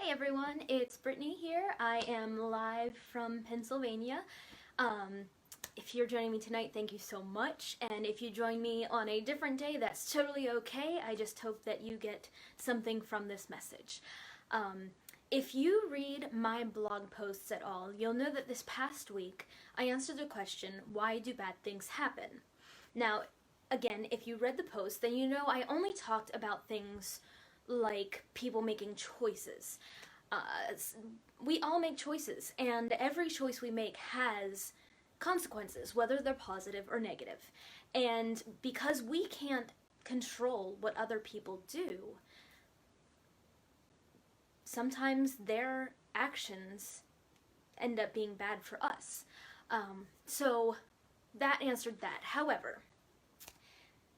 Hey everyone, it's Brittany here. I am live from Pennsylvania. If you're joining me tonight, thank you so much. And if you join me on a different day, that's totally okay. I just hope that you get something from this message. If you read my blog posts at all, you'll know that this past week I answered the question, why do bad things happen? Now, again, if you read the post, then you know I only talked about things like people making choices. We all make choices, and every choice we make has consequences, whether they're positive or negative. And because we can't control what other people do, sometimes their actions end up being bad for us. So that answered that. However,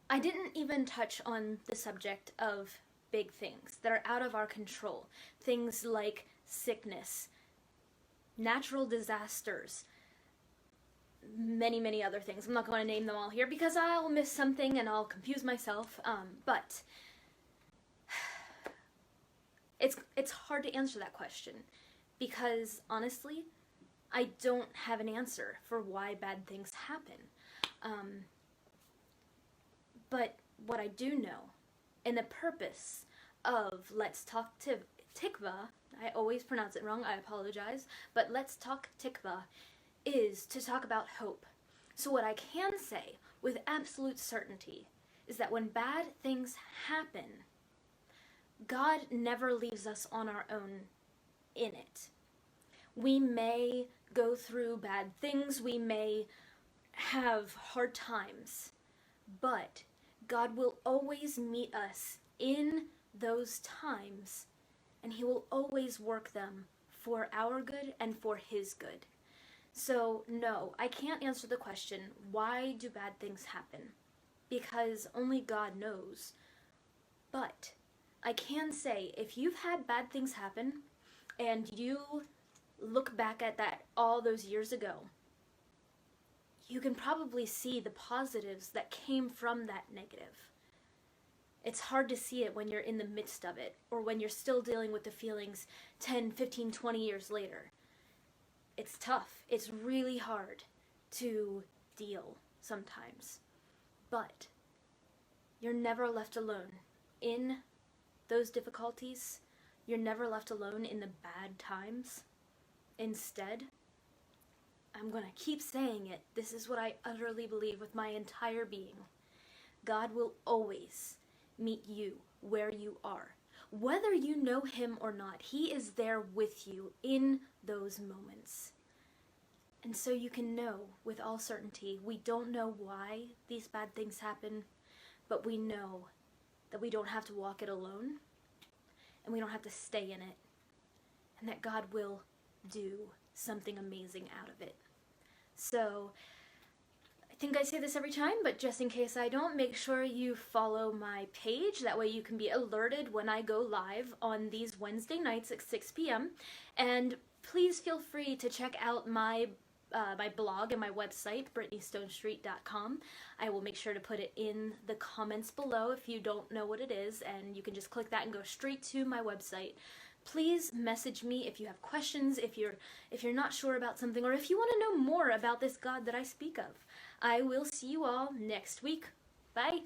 I didn't even touch on the subject of big things that are out of our control. Things like sickness, natural disasters, many other things. I'm not going to name them all here because I'll miss something and I'll confuse myself. But it's hard to answer that question because honestly, I don't have an answer for why bad things happen. But what I do know, and the purpose of Let's Talk Tikvah, I always pronounce it wrong, I apologize, but Let's Talk Tikvah is to talk about hope. So what I can say with absolute certainty is that when bad things happen, God never leaves us on our own in it. We may go through bad things, we may have hard times, but God will always meet us in those times, and He will always work them for our good and for His good. So no, I can't answer the question, why do bad things happen? Because only God knows. But I can say, if you've had bad things happen, and you look back at that all those years ago, you can probably see the positives that came from that negative. It's hard to see it when you're in the midst of it, or when you're still dealing with the feelings 10, 15, 20 years later. It's tough. It's really hard to deal sometimes. But you're never left alone in those difficulties. You're never left alone in the bad times. Instead, I'm going to keep saying it. This is what I utterly believe with my entire being. God will always meet you where you are. Whether you know Him or not, He is there with you in those moments. And so you can know with all certainty, we don't know why these bad things happen, but we know that we don't have to walk it alone, and we don't have to stay in it, and that God will do something amazing out of it. So, I think I say this every time, but just in case I don't, make sure you follow my page. That way you can be alerted when I go live on these Wednesday nights at 6 p.m. And please feel free to check out my blog and my website, BrittanyStonestreet.com. I will make sure to put it in the comments below if you don't know what it is, and you can just click that and go straight to my website. Please message me if you have questions, if you're not sure about something, or if you want to know more about this God that I speak of. I will see you all next week. Bye!